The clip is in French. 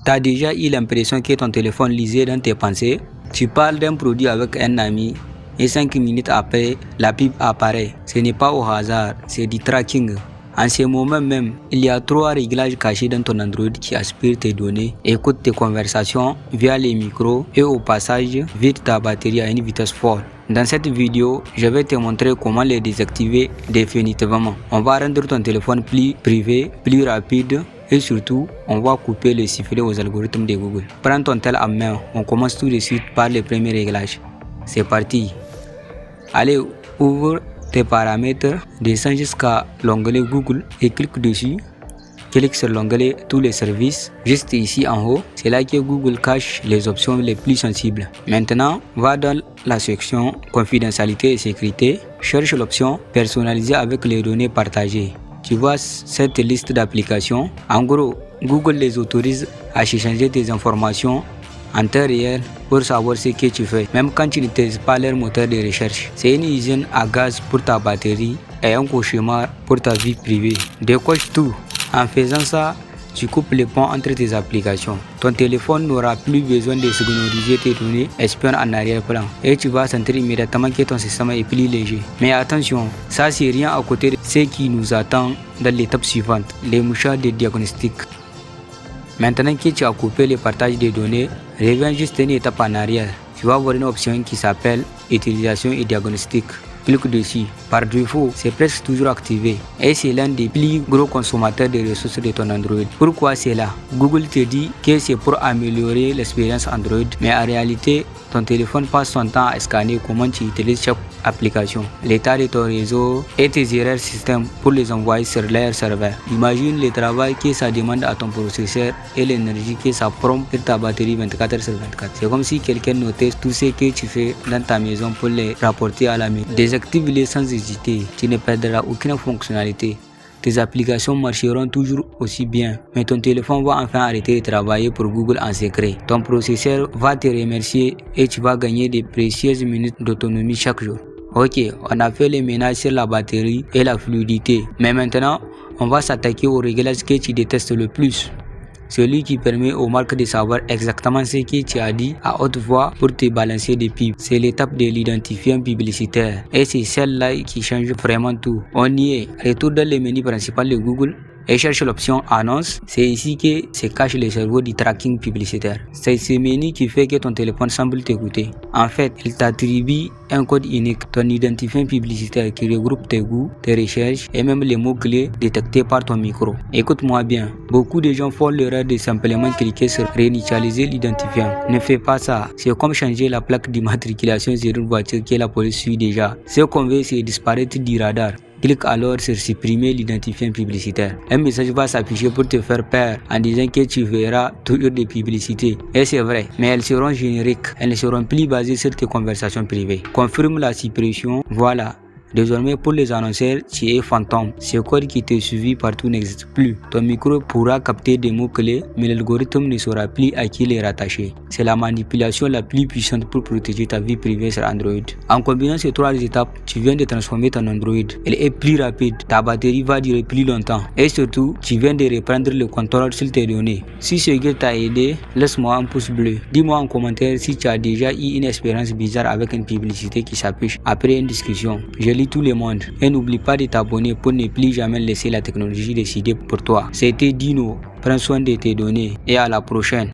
Tu as déjà eu l'impression que ton téléphone lisait dans tes pensées? Tu parles d'un produit avec un ami et 5 minutes après, la pub apparaît. Ce n'est pas au hasard, c'est du tracking. En ce moment même, il y a 3 réglages cachés dans ton Android qui aspirent tes données, écoutent tes conversations via les micros et au passage vident ta batterie à une vitesse folle. Dans cette vidéo, je vais te montrer comment les désactiver définitivement. On va rendre ton téléphone plus privé, plus rapide et surtout, on va couper le sifflet aux algorithmes de Google. Prends ton tel en main, on commence tout de suite par les premiers réglages. C'est parti. Allez, ouvre tes paramètres, descends jusqu'à l'onglet Google et clique dessus. Clique sur l'onglet tous les services, juste ici en haut, c'est là que Google cache les options les plus sensibles. Maintenant, va dans la section confidentialité et sécurité, cherche l'option personnaliser avec les données partagées. Tu vois cette liste d'applications. En gros, Google les autorise à échanger tes informations en temps réel pour savoir ce que tu fais, même quand tu n'utilises pas leur moteur de recherche. C'est une usine à gaz pour ta batterie et un cauchemar pour ta vie privée. Décoche tout. En faisant ça, tu coupes les ponts entre tes applications. Ton téléphone n'aura plus besoin de sécuriser tes données espionnes en arrière-plan et tu vas sentir immédiatement que ton système est plus léger. Mais attention, ça c'est rien à côté de ce qui nous attend dans l'étape suivante, les mouchards de diagnostic. Maintenant que tu as coupé le partage des données, reviens juste une étape en arrière. Tu vas voir une option qui s'appelle utilisation et diagnostic. Clique dessus. Par défaut, c'est presque toujours activé et c'est l'un des plus gros consommateurs de ressources de ton Android. Pourquoi c'est là? Google te dit que c'est pour améliorer l'expérience Android, mais en réalité, ton téléphone passe son temps à scanner comment tu utilises chaque application, l'état de ton réseau et tes erreurs système pour les envoyer sur leur serveur. Imagine le travail que ça demande à ton processeur et l'énergie que ça prend sur ta batterie 24h sur 24. C'est comme si quelqu'un notait tout ce que tu fais dans ta maison pour les rapporter à la maison. Désactive-les sans hésiter, tu ne perdras aucune fonctionnalité. Tes applications marcheront toujours aussi bien, mais ton téléphone va enfin arrêter de travailler pour Google en secret. Ton processeur va te remercier et tu vas gagner de précieuses minutes d'autonomie chaque jour. Ok, on a fait les ménages sur la batterie et la fluidité, mais maintenant, on va s'attaquer au réglage que tu détestes le plus. Celui qui permet aux marques de savoir exactement ce que tu as dit à haute voix pour te balancer des pubs. C'est l'étape de l'identifiant publicitaire et c'est celle-là qui change vraiment tout. On y est. Retourne dans le menu principal de Google et cherche l'option annonce. C'est ici que se cache le cerveau du tracking publicitaire. C'est ce menu qui fait que ton téléphone semble t'écouter. En fait, il t'attribue un code unique, ton identifiant publicitaire qui regroupe tes goûts, tes recherches et même les mots-clés détectés par ton micro. Écoute-moi bien, beaucoup de gens font l'erreur de simplement cliquer sur réinitialiser l'identifiant. Ne fais pas ça, c'est comme changer la plaque d'immatriculation sur une voiture que la police suit déjà. Ce qu'on veut, c'est disparaître du radar. Clique alors sur supprimer l'identifiant publicitaire. Un message va s'afficher pour te faire peur en disant que tu verras toujours des publicités. Et c'est vrai, mais elles seront génériques. Elles ne seront plus basées sur tes conversations privées. Confirme la suppression, voilà. Désormais, pour les annonceurs, tu es fantôme. Ce code qui te suit partout n'existe plus. Ton micro pourra capter des mots-clés, mais l'algorithme ne saura plus à qui les rattacher. C'est la manipulation la plus puissante pour protéger ta vie privée sur Android. En combinant ces 3 étapes, tu viens de transformer ton Android. Elle est plus rapide, ta batterie va durer plus longtemps. Et surtout, tu viens de reprendre le contrôle sur tes données. Si ce guide t'a aidé, laisse-moi un pouce bleu. Dis-moi en commentaire si tu as déjà eu une expérience bizarre avec une publicité qui s'affiche après une discussion. Je lis tout le monde. Et n'oublie pas de t'abonner pour ne plus jamais laisser la technologie décider pour toi. C'était Dino. Prends soin de tes données et à la prochaine.